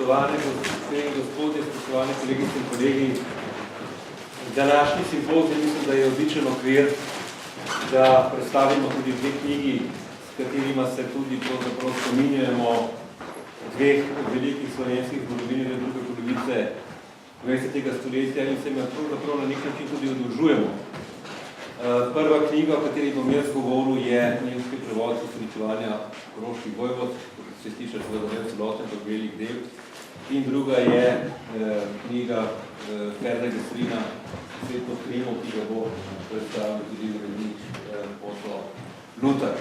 Spoštovane gospe in gospodje, spoštovane kolegice in kolegi, današnji simpozij mislim, da je odličen okvir, da predstavimo tudi dve knjigi, s katerima se tudi pravzaprav spominjamo dveh velikih slovenskih zgodovinarjev druge polovice 20. stoletja in se pravzaprav na nek način tudi oddolžujemo. Prva knjiga, o kateri bom jaz govoril, je nemški prevod ustoličevanja koroških vojvod, se stiče seveda ne celoten, to velik del. In druga je knjiga Ferda Gestrina Svetlo Krimo, ki ga bo predstavil tudi urednik Otto Lutar.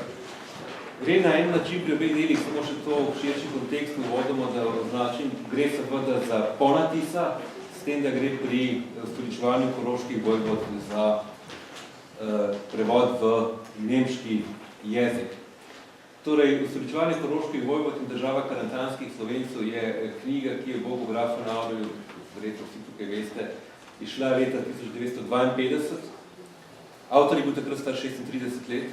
Gre na en način pri obeh delih, samo še to v širšem kontekstu vodimo, da označim, gre seveda za ponatisa, s tem, da gre pri ustoličevanju koroških vojvod za prevod v nemški jezik. Torej, ustoličevanje koroških vojvod in država karantanskih Slovencev je knjiga, ki je Bogu grafu Navrju, verjetno vsi tukaj veste, izšla leta 1952. Avtor je bil takrat star 36 let.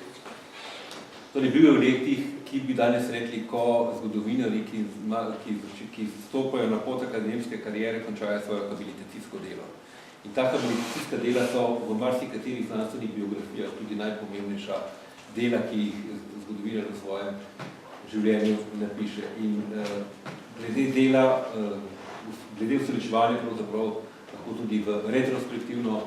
Torej, bil je v letih, ki bi danes rekli, ko zgodovinarji, ki stopajo na pot akademske kariere, končajo svojo habilitacijsko delo. In ta habilitacijska dela so v marsikaterih znanstvenih biografijah tudi najpomembnejša dela, ki jih zgodovinar v svojem življenju napiše. In glede dela, glede ustoličevanja pravzaprav lahko tudi v retrospektivno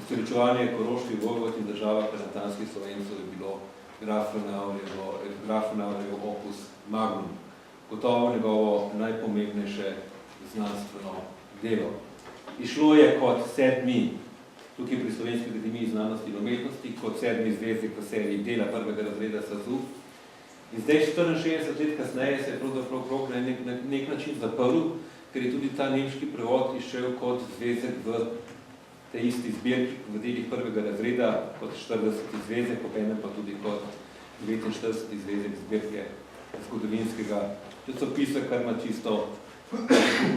ustoličevanje koroških vojvod in država karantanskih Slovencev je bilo Grafu Navrjev opus magnum, gotovo njegovo najpomembnejše znanstveno delo. Išlo je kot sedmi, tukaj pri Slovenski akademiji znanosti in umetnosti, kot sedmi zvezek v seriji dela prvega razreda SAZU. In zdaj 64 let kasneje se je pravzaprav krog na nek način zaprl, ker je tudi ta nemški prevod išel kot zvezek v tej isti zbirki, v delih prvega razreda, kot 40. zvezek, obenem pa tudi kot 49. zvezek zbirke zgodovinskega časopisa, kar ima čisto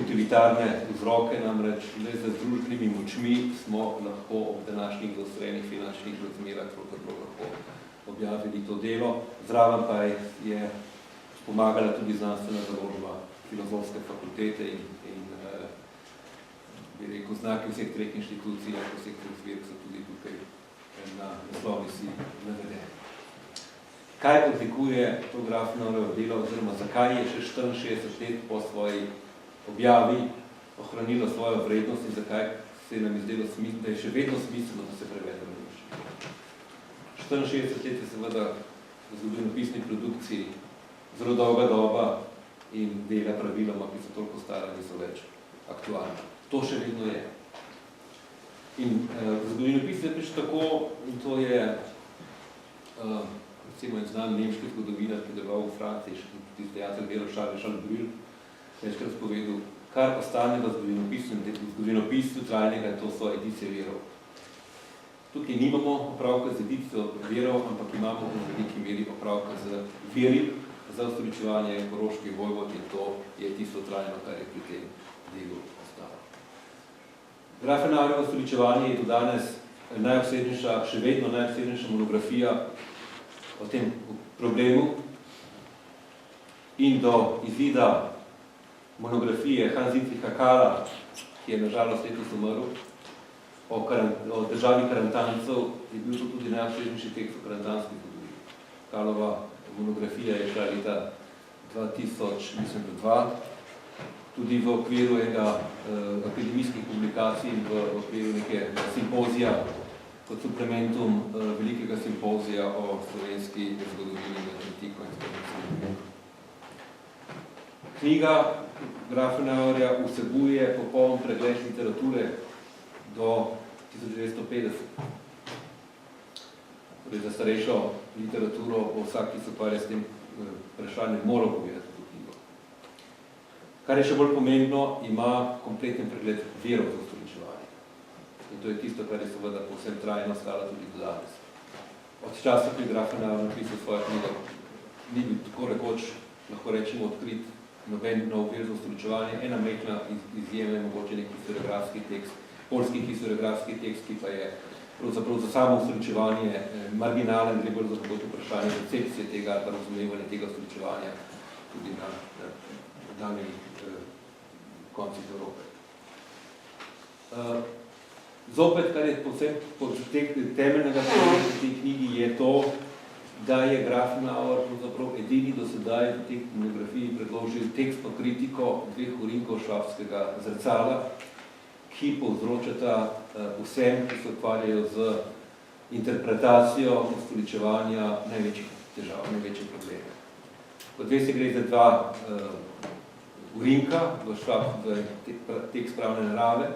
utilitarne vzroke, namreč le z združenimi močmi smo lahko ob današnjih zaostrenih finančnih razmerah lahko objavili to delo. Zraven pa je pomagala tudi znanstvena založba Filozofske fakultete in bi rekel, znaki vseh treh inštitucij, vseh treh zbirk so tudi tukaj na naslovnici navedeni. Kaj odlikuje to Graf Navrjevo delo, oziroma zakaj je še 64 let po svoji objavi ohranilo svojo vrednost in zakaj se nam je zdelo smiselno, da je še vedno smiselno, da se prevede v nemščino. 64 let je seveda v zgodovinopisni produkciji zelo dolga doba in dela praviloma, ki so toliko stara, niso več aktualna. To še vedno je. In v zgodovinopisni je prišlo tako, in to je recimo en znan nemški zgodovinar, ki je deloval v Franciji, tudi dejatelj Vero Šalbril, večkrat povedal, kar ostane v zgodovinopiscu trajnega, to so edicije verov. Tukaj nimamo opravka z edicijo verov, ampak imamo v veliki meri opravka z veri za ustoličevanje koroških vojvod in to je tisto trajno, kar je pri tem delu ostalo. Graf Navrjevo ustoličevanje je do danes najobsežnejša, še vedno najobsežnejša monografija o tem problemu in do izida monografije Hans Dietricha Kahla, ki je nažalost letos umrl, o državi karantancev, je bil to tudi najobsežnejši tekst o karantanskih zgodovini. Kahlova monografija je šla leta 2002, tudi v okviru enega akademijskih publikacij in v okviru neke simpozija, kot suplementum velikega simpozija o slovenski zgodovini med antiko in slovenski. Knjiga Grafa Navrja vsebuje popoln pregled literature do 1950. Torej, za starejšo literaturo bo vsak, ki se ukvarja s tem vprašanjem, moral pogledati to knjigo. Kar je še bolj pomembno, ima kompleten pregled verov za ustoličevanje. In to je tisto, kar je seveda povsem trajno ostalo tudi do danes. Od časa, ki je Graf Navrjevo napisal svojo knjigo, ni bil tako rekoč, lahko rečemo, odkrit noben nov vir za ustoličevanje. Ena mehna izjema je mogoče nek historiografski tekst, poljski historiografski tekst, ki pa je pravzaprav za samo ustoličevanje marginalen, gre bolj za vprašanje recepcije tega, razumevanja tega ustoličevanja tudi na daljnih koncih Evrope. Zopet, kar je povsem temeljnega pomena v tej knjigi, je to, da je Grafenauer pravzaprav edini do sedaj v tej monografiji predložil tekstno kritiko dveh urinkov švabskega zrcala, ki povzročata vsem, ki se ukvarjajo z interpretacijo ustoličevanja največjih težav, največjih problemov. Kot veste, gre za dva urinka v tekst pravne narave.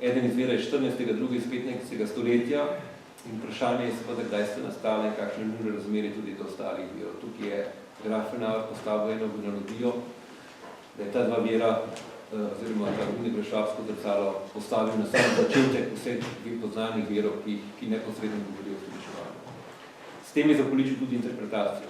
Eden izvira iz 14. drugi iz 15. stoletja in vprašanje je seveda, kdaj ste nastale in kakšne nujne razmere tudi do ostalih virov. Tukaj je Grafenauer postavil eno analogijo, da je ta dva vira, oziroma ta urinek v švabsko zrcalo postavil na sam začetek vseh poznanih virov, ki neposredno govorijo o ustoličevanju. S tem je zakoličil tudi interpretacijo.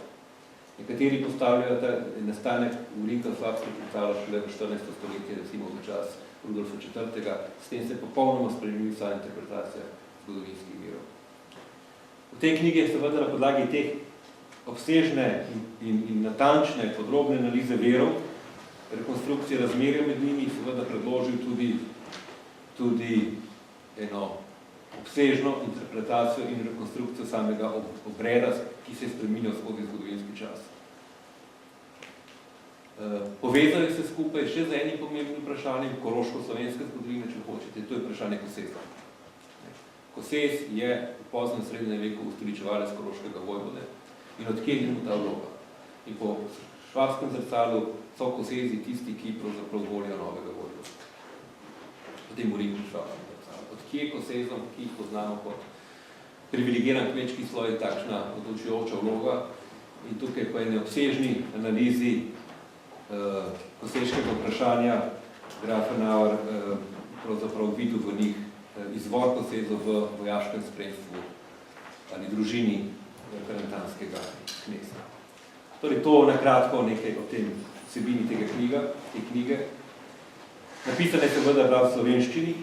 Nekateri postavljajo ta nastanek urinka v švabsko zrcalo šele v 14. stoletje, recimo v čas Rudolfa IV. S tem se je popolnoma spremenila vsa interpretacija zgodovinskih virov. V tej knjigi je seveda na podlagi teh obsežne in natančne, podrobne analize virov, rekonstrukcije razmerja med njimi, seveda predložil tudi eno obsežno interpretacijo in rekonstrukcijo samega obreda, ki se je spreminjal skozi zgodovinski čas. Povezali se skupaj še z enim pomembnim vprašanjem koroško-slovenske zgodovine, če hočete, to je vprašanje Koseza. Koses je v poznem srednjem veku ustoličevalec koroškega vojvode in odkje je mu ta vloga. In po švabskem zrcalu so Kosezi tisti, ki pravzaprav volijo novega vojvoda. Potem govorim o švabskem zrcalu. Odkje je Kosezom, ki jih poznamo kot privilegiran kmečki sloj, takšna odločujoča vloga. In tukaj po eni obsežni analizi koseškega vprašanja Grafenauer pravzaprav videl v njih izvor Kosezov v vojaškem spremstvu ali družini karantanskega kneza. Torej, to nakratko nekaj o tem vsebini te knjige. Napisane se seveda v slovenščini.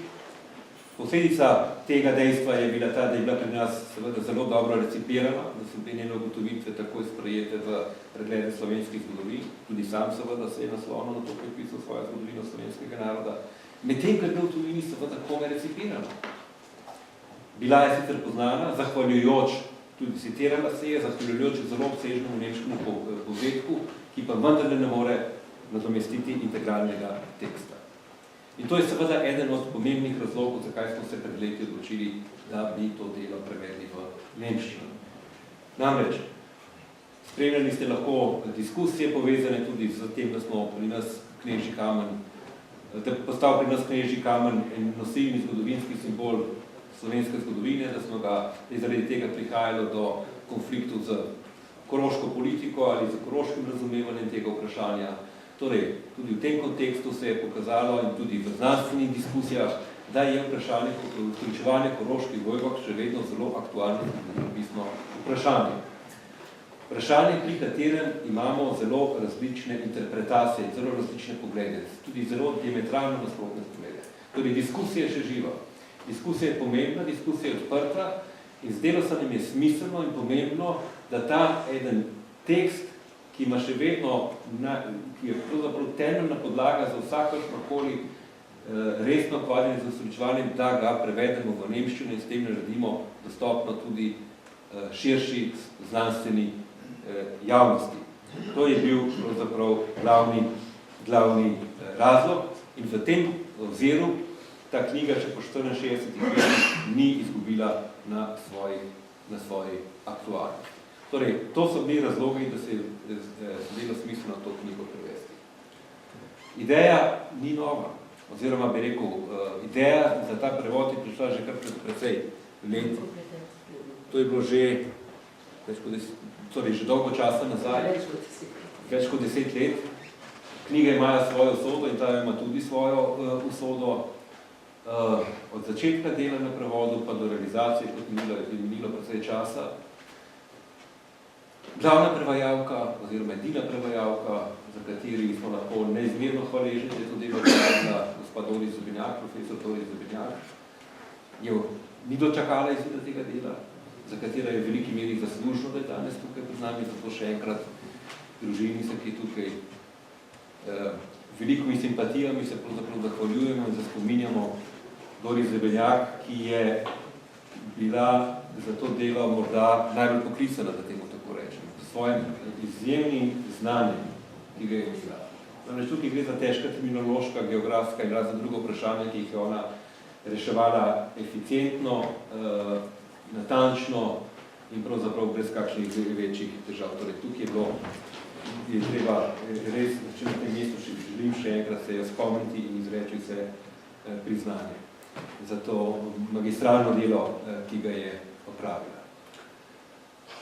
Posledica tega dejstva je bila ta, da je bila pri nas seveda zelo dobro recipirana, da so bile njene ugotovitve takoj sprejete v preglede slovenskih zgodovin. Tudi sam seveda se je naslonil na to, ko je pisal svojo zgodovino slovenskega naroda. Medtem, ker bil tudi ni seveda kome recipirana. Bila je sicer poznana, zahvaljujoč, tudi citirala se je, zahvaljujoč zelo obsežnemu nemškemu povzetku, ki pa vendarle ne more nadomestiti integralnega teksta. In to je seveda eden od pomembnih razlogov, zakaj smo se pred leti odločili, da bi to delo prevedli v nemščino. Namreč, spremljali ste lahko diskusije povezane tudi z tem, da smo pri nas knežji kamen, da postal pri nas knežji kamen en nosilni zgodovinski simbol slovenske zgodovine, da smo ga zaradi tega prihajalo do konfliktov z koroško politiko ali z koroškim razumevanjem tega vprašanja. Torej, tudi v tem kontekstu se je pokazalo in tudi v znanstvenih diskusijah, da je vprašanje ustoličevanja koroških vojvod še vedno zelo aktualno zgodovinopisno vprašanje. Vprašanje, pri katerem imamo zelo različne interpretacije, zelo različne poglede, tudi zelo diametralno nasprotne poglede. Torej, diskusija je še živa. Diskusija je pomembna, diskusija je odprta in zdelo se nam je smiselno in pomembno, da ta eden tekst, ki ima še vedno, ki je pravzaprav temeljna podlaga za vsakršnokoli resno ukvarjanje z ustoličevanjem, da ga prevedemo v nemščino in s tem naredimo dostopno tudi širši znanstveni javnosti. To je bil pravzaprav glavni razlog in v tem oziru ta knjiga še po 64 letih ni izgubila na svoji aktualnosti. Torej, to so bili razlogi, da se je zdelo smiselno to knjigo prevesti. Ideja ni nova, oziroma bi rekel, ideja za ta prevod je prišla že kar precej let. To je bilo že že dolgo časa nazaj, več kot 10 let. Knjige imajo svojo usodo in ta ima tudi svojo usodo. Od začetka dela na prevodu pa do realizacije, kot je minilo precej časa. Glavna prevajalka, oziroma edina prevajalka, za kateri smo lahko neizmerno hvaležni, da je to delo prevedla gospa Doris Zobinjak, profesor Doris Zobinjak, ni dočakala izvida tega dela, za katera je v veliki meri zaslužno, da je danes tukaj pred nami, zato še enkrat družini se, ki je tukaj velikimi simpatijami se pravzaprav zahvaljujemo in spominjamo Doris Debeljak, ki je bila za to delo morda najbolj poklicana, da temu tako rečem, s svojim izjemnim znanjem, ki ga je imela. Namreč tukaj gre za težka terminološka, geografska in razna druga vprašanja, ki jih je ona reševala eficientno, natančno in pravzaprav brez kakšnih večjih težav. Torej, tukaj je treba res, če na tem mestu želim še enkrat se jo spomniti in izreči se priznanje za to magistralno delo, ki ga je opravila.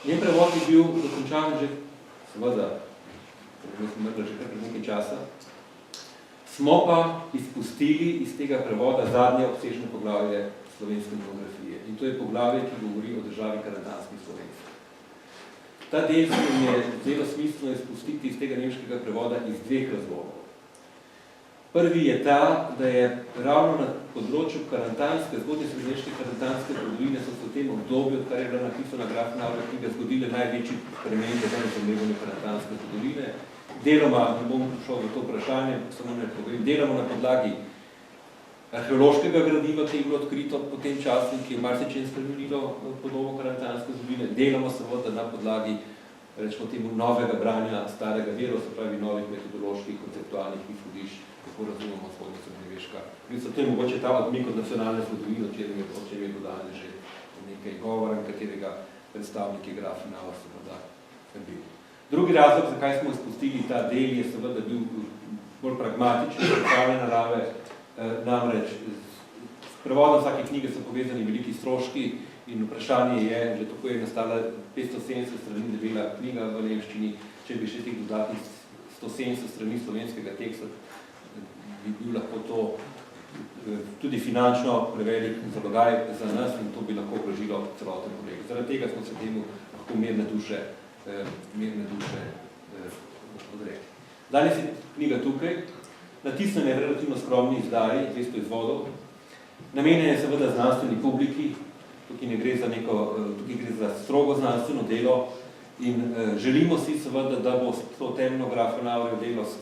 Njen prevod je bil dokončan že, seveda, že kar pred nekaj časa. Smo pa izpustili iz tega prevoda zadnje obsežne poglavje slovenske demografije. In to je poglavje, ki govori o državi karantanskih Slovencev. Ta del se mi je zelo smiselno izpustiti iz tega nemškega prevoda iz dveh razlogov. Prvi je ta, da je ravno na področju karantanske, zgodnje srednješke karantanske zgodovine so se v tem obdobju, odkar je bila napisana Grafenauer knjiga, zgodile največji spremembe za razumevanje karantanske zgodovine. Deloma, ne bom šel v to vprašanje, samo ne povem, delamo na podlagi arheološkega gradiva, ki je bilo odkrito po tem času, ki je marsičem spremenilo podobo karantanske zgodovine. Delamo seveda na podlagi, rečemo temu, novega branja starega vira, se pravi novih metodoloških, konceptualnih izhodišč, kako razumemo vzhodno srednjeveška. To je mogoče ta odmik od nacionalne zgodovine, o čem je bilo danes že nekaj govora, katerega predstavniki Grafenauer seveda bil. Drugi razlog, zakaj smo izpustili ta del, je seveda bil bolj pragmatičen, predstavljene narave, namreč s prevodom vsake knjige so povezani veliki stroški in vprašanje je, že tako je nastala 570 strani debela knjiga v nemščini, če bi še teh dodatnih 170 strani slovenskega teksta, bi bil lahko to tudi finančno prevelik zalogaj za nas in to bi lahko ogrožilo celoten projekt. Zaradi tega smo se temu lahko mirne duše odrekli. Danes je knjiga tukaj, natisnjena je v relativno skromni izdaji, 200 izvodov. Namenjena je seveda znanstveni publiki, tukaj gre za strogo znanstveno delo in želimo si seveda, da bo to temno Grafenauer delo s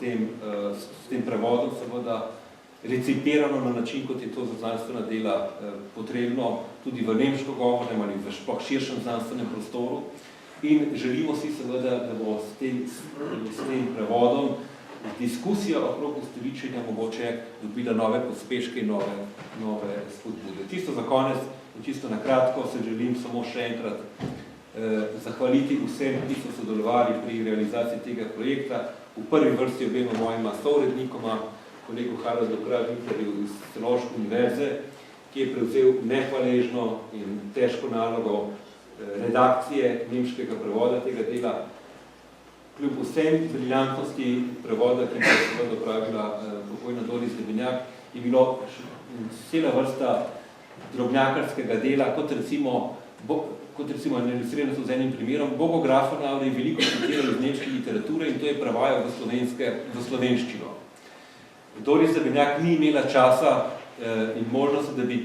tem prevodom seveda recipirano na način, kot je to za znanstvena dela potrebno, tudi v nemško govornem ali v sploh širšem znanstvenem prostoru. In želimo si seveda, da bo s tem prevodom diskusija okrog ustoličenja mogoče dobila nove pospeške in nove spodbude. Čisto za konec in čisto na kratko se želim samo še enkrat zahvaliti vsem, ki so sodelovali pri realizaciji tega projekta. V prvi vrsti obema mojima sourednikoma, kolegu Haraldu Kralj-Winklerju iz Celovške univerze, ki je prevzel nehvaležno in težko nalogo redakcije nemškega prevoda tega dela. Kljub vsem briljantnosti prevoda, ki je seveda opravila pokojna Doris Debeljak, je bilo cela vrsta drobnjakarskega dela, kot recimo ilustrirano z enim primerom. Bogo Grafenauer je veliko citiral iz nemške literature in to je prevajal v slovenščino. Doris Debeljak ni imela časa in možnosti, da bi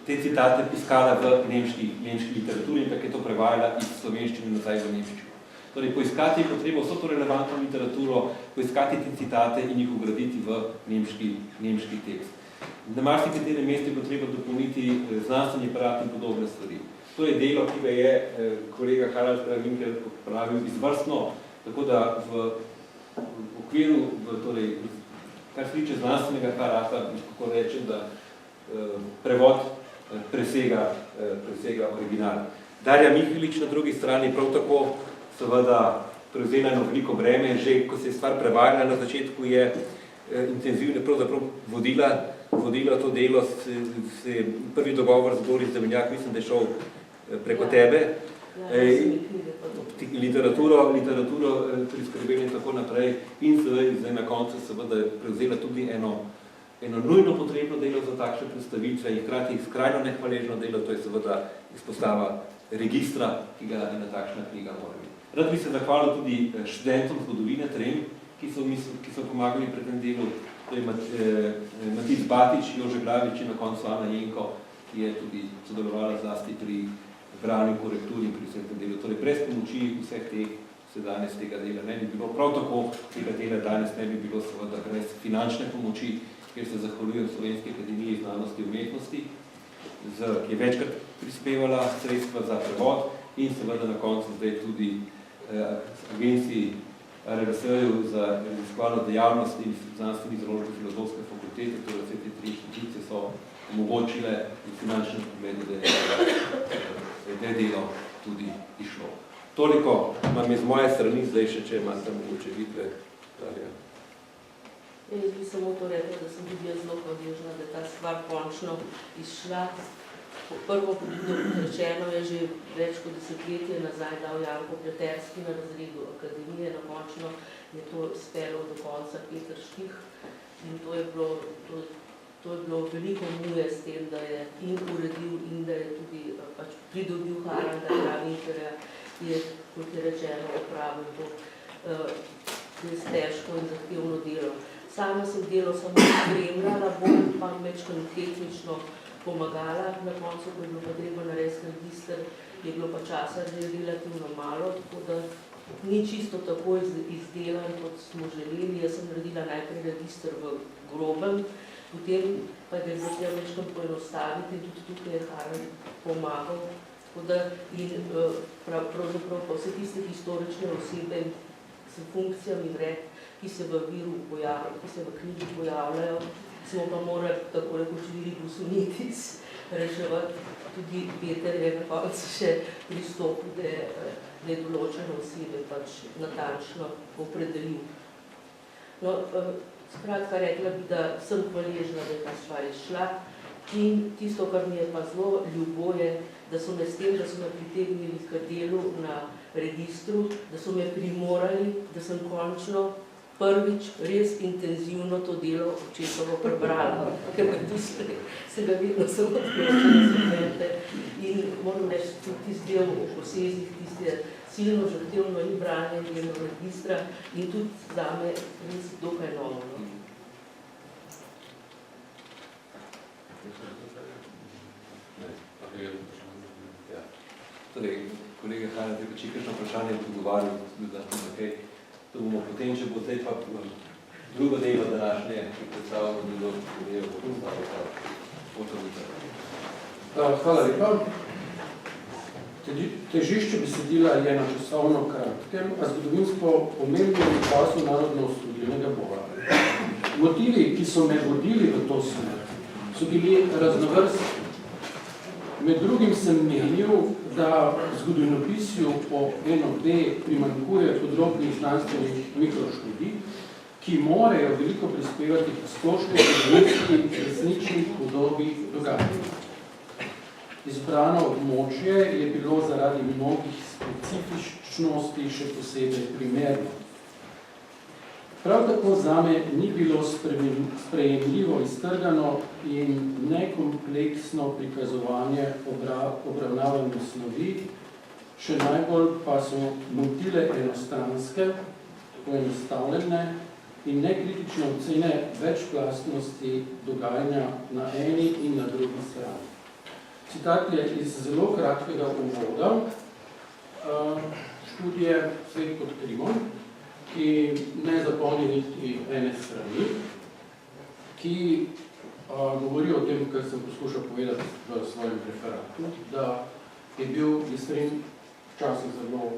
te citate piskala v nemški literaturi in tako je to prevajala iz slovenščine nazaj v nemščino. Torej, poiskati je potrebo vso to relevantno literaturo, poiskati te citate in jih ugraditi v nemški tekst. Na marsikaterem mestu je potrebo dopolniti znanstveni aparat in podobne stvari. To je delo, ki ga je kolega Harald Kralj-Winkler opravil izvrstno, tako da v okviru, kar se tiče znanstvenega aparata, kako rečem, da prevod presega original. Darja Mihelič na drugi strani prav tako seveda prevzela eno veliko breme, že ko se je stvar prevajala na začetku je intenzivno pravzaprav vodila to delo, prvi dogovor z Doris Debeljak, mislim, da je šel preko tebe, literaturo priskrbeli in tako naprej in zdaj na koncu seveda prevzela tudi eno nujno potrebno delo za takšne predstavitve in hkrati skrajno nehvaležno delo, to je seveda izpostava registra, ki ga ena takšna knjiga mora biti. Rad bi se zahvalil tudi študentom zgodovine Trem, ki so pomagali pri tem delu, to je Matic Batič, Jože Glavič in na koncu Ana Jenko, ki je tudi sodelovala zlasti pri branju korekturi in pri vsem tem delu. Torej, brez pomoči vseh teh se danes tega dela ne bi bilo. Prav tako tega dela danes ne bi bilo seveda brez finančne pomoči, kjer se zahvaljujem Slovenski akademiji znanosti in umetnosti, ki je večkrat prispevala sredstva za prevod in seveda na koncu zdaj tudi agenciji RRS-ju za raziskovalno dejavnost in znanstveni izročbe filozofske fakultete, torej vse te 3 inštitucije so omogočile in finančnem pogledu, da je delo tudi išlo. Toliko imam iz moje strani, zdaj še, če imate mogoče vidve. Jaz bi samo to rekla, da sem tudi zelo hvaležna, da je ta stvar končno izšla. Prvo, rečeno je že več kot desetletje nazaj dal Janko Pleterski na razredu akademije, na končno je to spelo do konca Peter Štih in to je bilo veliko muje s tem, da je in uredil in da je tudi pridobil Haralda Gravinterja, ki je, kot je rečeno, opravil to težko in zahtevno delo. Sama sem delo samo spremljala, bolj pa večkrat tehnično pomagala, na koncu, ko je bilo pa treba narediti register, je bilo pa časa relativno malo, tako da ni čisto tako izdelan, kot smo želeli. Jaz sem naredila najprej register v grobem, potem pa je bilo treba večkrat poenostaviti in tudi tukaj je Harald pomagal. Tako da in pravzaprav pa vse tiste historične osebe s funkcijami vred, ki se v viru pojavljajo, ki se v knjigi pojavljajo, smo pa morali tako rekoč Vili Busunitis reševati. Tudi Peter je na koncu še pristopil, da je določene osebe pač natančno opredelil. No, skratka, rekla bi, da sem hvaležna, da je ta stvar izšla in tisto, kar mi je pa zelo ljubo je, da so me s tem, da so me pritegnili k delu na registru, da so me primorali, da sem končno prvič res intenzivno to delo očetovo prebrala, ker se ga vedno sem odključila segmente in moram reči, tudi tisti del o posezih, tiste silno zahtevno in branje delo registra in tudi zame res dokaj novo. Torej, kolega Hajna, če kakšno vprašanje bi odgovarjal, da smo nekaj. To bomo potem, če bo zdaj pa drugo delo današnje, ki predstavljamo delo, ki je predstavljamo fotovica. Hvala lepa. Težišče besedila je na časovno kratkem, a zgodovinsko pomembnem času narodno-osvobodilnega boja. Motivi, ki so me vodili v to smer, so bili raznovrstni. Med drugim sem menil, da zgodovinopisju po NOB primanjkuje podrobnih znanstvenih mikroštudij, ki morajo veliko prispevati k splošni zgodovinski resnični podobi dogajanja. Izbrano območje je bilo zaradi mnogih specifičnosti še posebej primerno. Prav tako zame ni bilo sprejemljivo iztrgano in nekompleksno prikazovanje obravnavanja snovi, še najbolj pa so motile enostranske, poenostavljene in nekritične ocene večplastnosti dogajanja na eni in na drugi strani. Citat je iz zelo kratkega uvoda študije Svet kot Trimon, ki ne zapolni niti ene strani, ki govori o tem, kar sem poskušal povedati v svojem referatu, da je bil Jestrin včasih zelo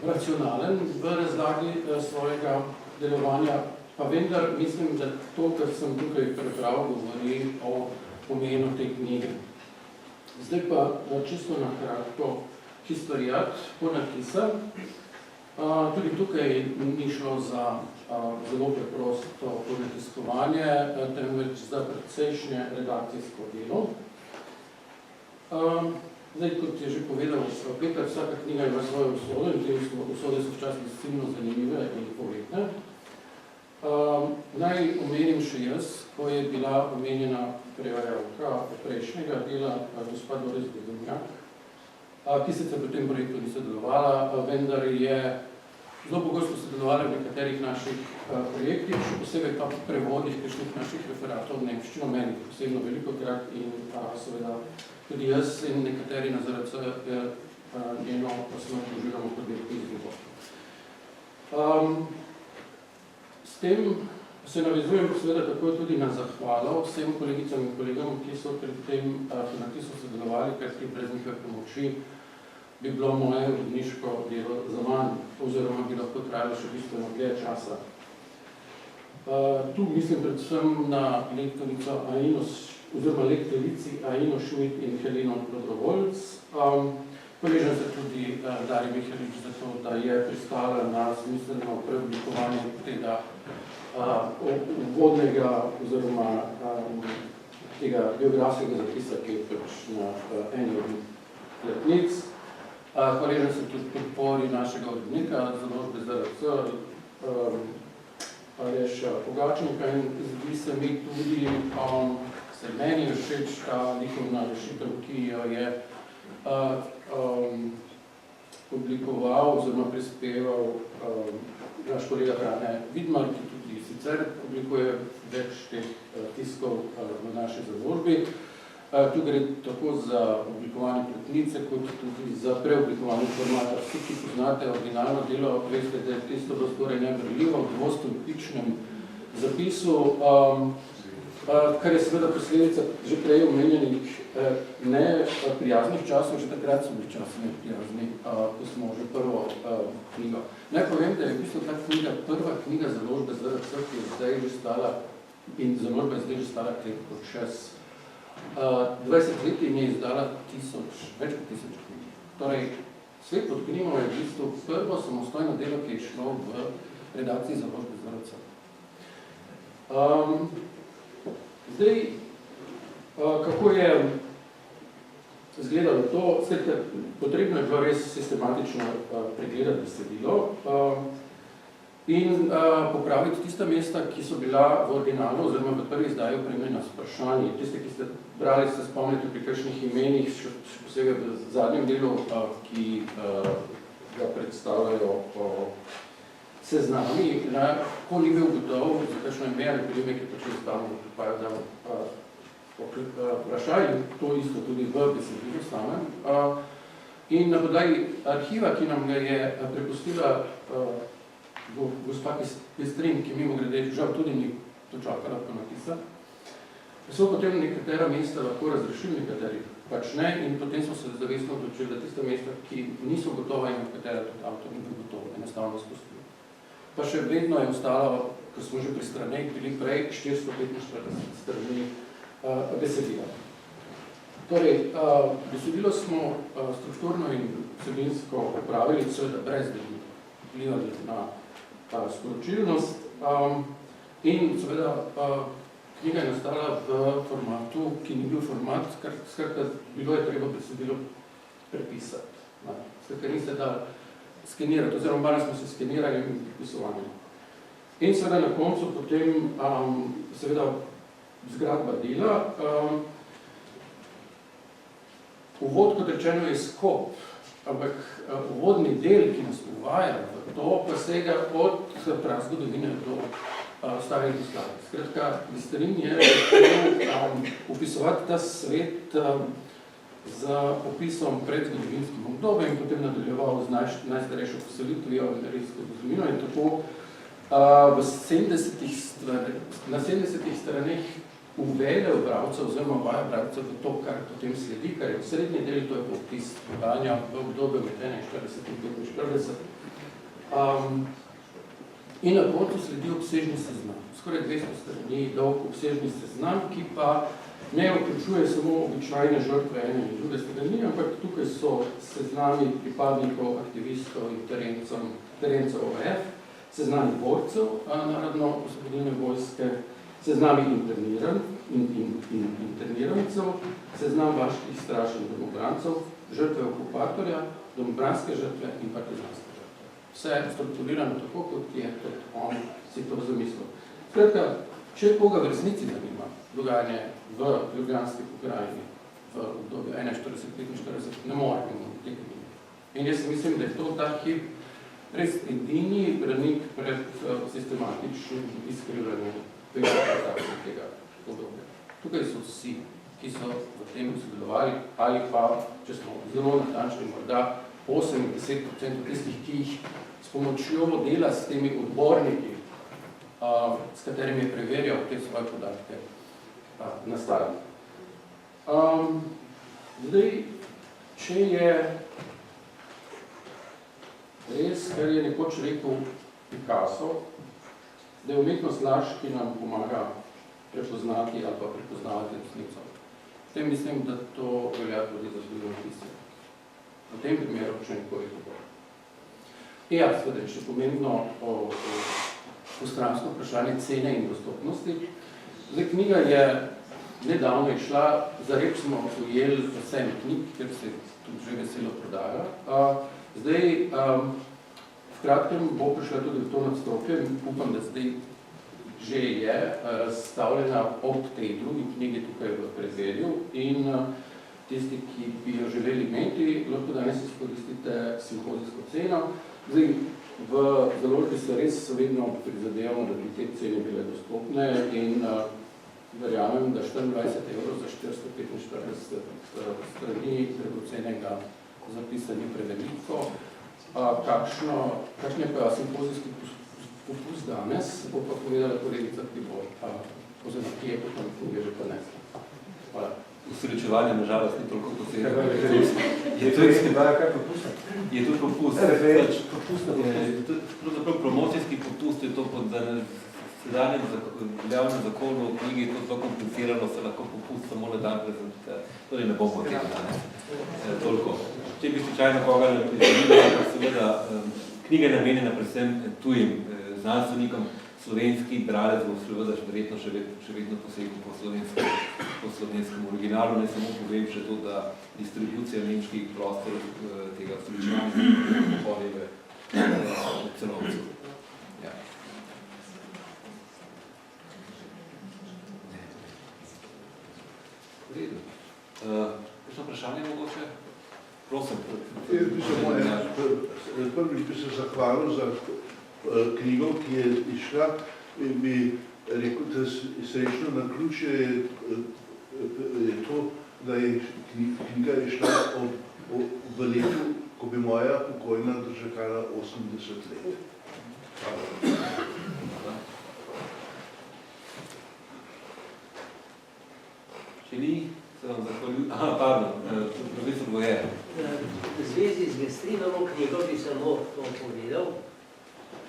racionalen v razlagi svojega delovanja, pa vendar mislim, da to, kar sem tukaj prebral, govori o pomenu te knjige. Zdaj pa čisto na kratko historiat Ponakisa. Tudi tukaj ni šlo za zelo preprosto ponatiskovanje, temveč za precejšnje redakcijsko delo. Zdaj, kot je že povedal Peter, vsaka knjiga ima svojo usodo in te usode so včasih silno zanimive in povedne. Naj omenim še jaz, ko je bila omenjena prevajalka prejšnjega dela, gospa Doris Bezenjak, ki sicer pri tem projektu ni sodelovala, vendar je zelo pogosto sodelovala v nekaterih naših projektih, še posebej pa prevodih kakšnih naših referatov v nemščino, meni posebno velikokrat in seveda tudi jaz in nekateri na ZRC njeno smrt oziroma podjetno izgubo. S tem se navezujem seveda tako tudi na zahvalo vsem kolegicam in kolegom, ki so pri tem financi sodelovali, ker brez njihove pomoči bi bilo moje uredniško delo za manj, oziroma bi lahko trajalo še bistveno dlje časa. Tu mislim predvsem na lektorico oziroma lektorici Aino Šmit in Heleno Dobrovoljc. Hvaležen se tudi Darji Mihelič za to, da je pristala na smiselno preoblikovanje tega uvodnega oziroma tega biografskega zapisa, ki je pač na eni od letnic. Hvaležen sem tudi podpori našega urednika, založbe ZRC, Aleša Pogačnika, in zdi se mi tudi, se meni je všeč ta likovna rešitev, ki jo je oblikoval oziroma prispeval naš kolega Brane Vidmar, ki tudi sicer oblikuje več teh tiskov v naši založbi. Tu gre tako za oblikovanje platnice, kot tudi za preoblikovanje formata. Vsi, ki poznate originalno delo, veste, da je tisto bilo skoraj nebrljivo v dvostolpičnem zapisu, kar je seveda posledica že prej omenjenih neprijaznih časov, že takrat so bili časi neprijazni, ko smo že prvo knjigo. Naj povem, da je v bistvu ta knjiga prva knjiga založbe ZRC, ki je zdaj že stala, in založba je zdaj že stala krepko čez 20 let in je izdala več kot 1000 knjig. Torej, Svet pod knjigom je v bistvu prvo samostojno delo, ki je šlo v redakciji založbe ZRC. Zdaj, kako je izgledalo to? Potrebno je bilo res sistematično pregledati besedilo in popraviti tista mesta, ki so bila v originalu oziroma v prvi izdaji opremljena s vprašanji. Tiste, ki ste brali, ste spomnite pri kakšnih imenih, še posebej v zadnjem delu, ki ga predstavljajo seznami, ko ni bil gotov, za kakšno ime ali priime, ki pač stavno pripajajo vprašaj, to isto tudi v besedilu samem. In na podlagi arhiva, ki nam ga je prepustila gospa Pestrin, ki mimo grede žal tudi ni to čakala po napisa, so potem nekatera mesta lahko razrešili, nekateri pač ne, in potem smo se zavestno odločili, da tiste mesta, ki niso gotova in nekatera tudi avtor ni bil gotov, enostavno spustili. Pa še vedno je ostalo, ko smo že pri straneh bili prej, 445 strani besedila. Torej, besedilo smo strukturno in vsebinsko upravili, seveda brez da bi vplivali na sporočilnost. In seveda knjiga je nastala v formatu, ki ni bil format, skratka bilo je treba besedilo prepisati. Skratka, ni se da skenirati, oziroma malo smo se skenirali in prepisovali. In seveda na koncu potem seveda zgradba dela. Uvod, kot rečeno, je skop, ampak uvodni del, ki nas uvaja v to, pa sega od prazgodovine do starih Jugoslavije. Skratka, Listerin je opisovati ta svet z opisom pred zgodovinskim obdobjem in potem nadaljeval z najstarejšo poselitvijo in rijsko zgodovino in tako na 70 straneh uvede bralca oziroma vaja bralca v to, kar potem sledi, kar je v srednji deli, to je popis dogajanja v obdobju med 41 in 45. In na koncu sledi obsežni seznam. Skoraj 200 strani dolg obsežni seznam, ki pa ne vključuje samo običajne žrtve ene in druge strani, ampak tukaj so seznami pripadnikov, aktivistov in terencev OF, seznami borcev narodno-osvobodilne vojske, seznami internirancev, seznam vaških straž in domobrancev, žrtve okupatorja, domobranske žrtve in partizanske žrtve. Vse je strukturirano tako, kot je on si to zamislil. Skratka, če koga v resnici zanima dogajanje v ljubljanski pokrajini v obdobju 41-45, ne more mimo te knjige. In jaz mislim, da je to ta hip res edini branik pred sistematičnim izkrivljanjem tega obdobja. Tukaj so vsi, ki so v tem sodelovali, ali pa, če smo zelo natančni, morda 8-10% tistih, ki jih s pomočjo dela s temi odborniki, s katerimi je preverjal te svoje podatke, nastavil. Zdaj, če je res, kar je nekoč rekel Picasso, da je umetnost laž, ki nam pomaga prepoznati ali pa prepoznavati resnico. Potem mislim, da to velja tudi za zgodovinopisje. V tem primeru še nekoliko bolj. Ja, seveda, še pomembno postransko vprašanje cene in dostopnosti. Zdaj, knjiga je nedavno išla, za rep smo ujeli vsem knjig, ker se tudi že veselo prodaja. Zdaj, v kratkem bo prišla tudi v to nadstropje, upam, da zdaj že je razstavljena ob tej drugi knjigi tukaj v predvedju in tisti, ki bi jo želeli imeti, lahko danes izkoristite simpozijsko ceno. Zdaj, v založbi se res vedno prizadevamo, da bi te cene bile dostopne in verjamem, da 24 € za 445 strani predocenega zapisa ni preveliko. Kakšen je pa simpozijski popust danes, bo pa povedala kolegica, ki bo oziroma ki je potem knjige že ponesla. Hvala. Usrečevanje na žalost ni toliko posebno. Je tudi popust. Pravzaprav promocijski popust je to pod sedanjem veljavnem zakonu v knjigi, to zelo komplicirano, se lahko popust samo le dan prezentirati. Torej ne bomo tega danes. Toliko. Če bi slučajno koga ne prizadili, seveda knjiga je namenjena predvsem tujim znanstvenikom, slovenski bralec bo seveda verjetno še vedno posegel po slovenskem originalu. Ne samo povem še to, da distribucija nemških prostor tega srečevanja pohvaljive celovcev. Ja. V redu. Kakšno vprašanje mogoče? Prosim. Prvič bi se zahvalil za knjigo, ki je išla, in bi rekel, da srečno naključje je to, da je knjiga išla v letu, ko bi moja pokojna dočakala 80 let. Hvala. Če ni, se vam zahvaljujem. Aha, pardon, profesor Bojer. V zvezi z Gestrinovo knjigo bi samo to povedal.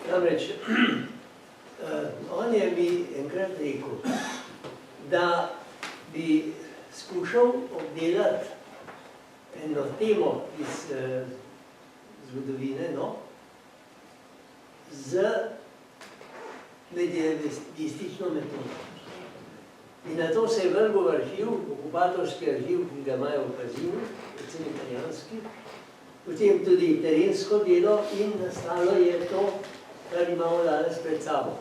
Namreč, on je mi enkrat rekel, da bi skušal obdelati eno temo iz zgodovine, z medialistično metodo. In na to se je vrgel v arhiv, okupatorski arhiv, ki ga imajo v Pazinu, predvsem italijanski, potem tudi terensko delo in nastalo je to, kar imamo danes pred sabo.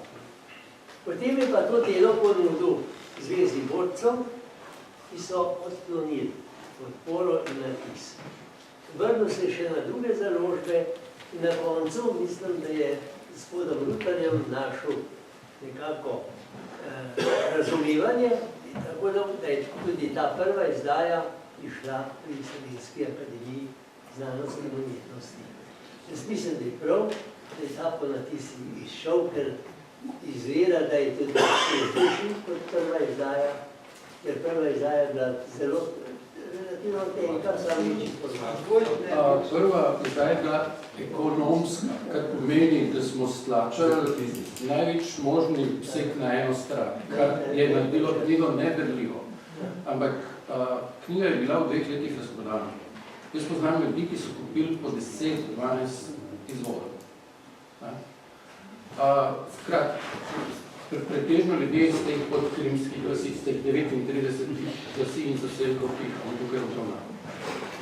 Potem je pa to delo ponudil Zvezi borcev, ki so odklonili podporo in napis. Vrnil se še na druge založbe in na koncu mislim, da je gospodom Rutarjem našel nekako razumevanje, tako da je tudi ta prva izdaja išla pri Slovenski akademiji znanosti in umetnosti. Jaz mislim, da je prav, da je ta ponatis izšel, ker izgleda, da je tudi izdušil kot prva izdaja, ker prva izdaja je bila zelo relativno tenka, sam večji format. Prva izdaja je bila ekonomska, kar pomeni, da smo stlačali največ možni vseh na eno stran, kar je naredilo knjigo neberljivo. Ampak knjiga je bila v 2 letih razprodana. Jaz poznam ljudi, ki so kupili po 10-12 izvodov. Pretežno ljudje iz teh podkrimskih vasi, iz teh 39 vasi in zaselkov, ki jih bomo tukaj obravnavali.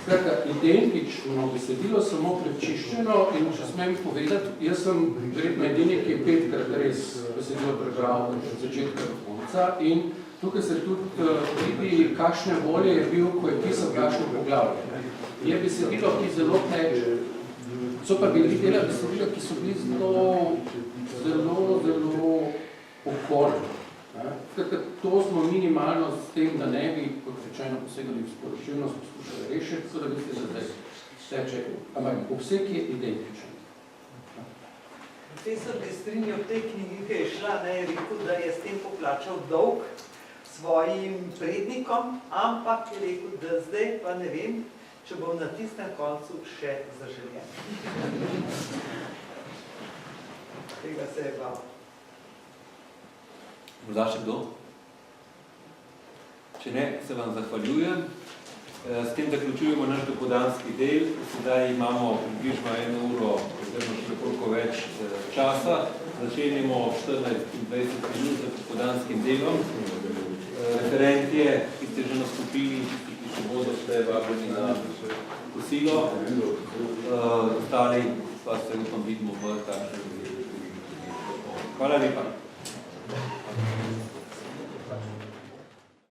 Skratka, identično besedilo, samo prečiščeno in če smem povedati, jaz sem verjetno edini, ki je 5-krat res besedilo prebral od začetka do konca in tukaj se tudi vidi, kakšne volje je bil, ko je pisal kakšno poglavje. Je besedilo, ki zelo teče. So pa bili dela besedila, ki so bili zelo okorni. To smo minimalno s tem, da ne bi, kot rečeno, posegali v sporočilnost, poskušali rešiti, tako da bi se zdaj. steče, ampak obseg je identičen. Profesor Bestrinjo v tej knjigi, ki je šla, ne, je rekel, da je s tem poplačal dolg svojim prednikom, ampak je rekel, da zdaj pa ne vem, če bom na tistem koncu še zaželjen. Tega se je bal. Morda še kdo? Če ne, se vam zahvaljujem. S tem zaključujemo naš dopoldanski del. Sedaj imamo približno 1 uro, oziroma še nekoliko več časa. Začenjamo 14:20 minut z dopoldanskim delom. Referentje, ki ste že nastopili, ki še bodo, ste vabljeni na kosilo. Ostali pa se upam vidimo v takšnem. Hvala lepa.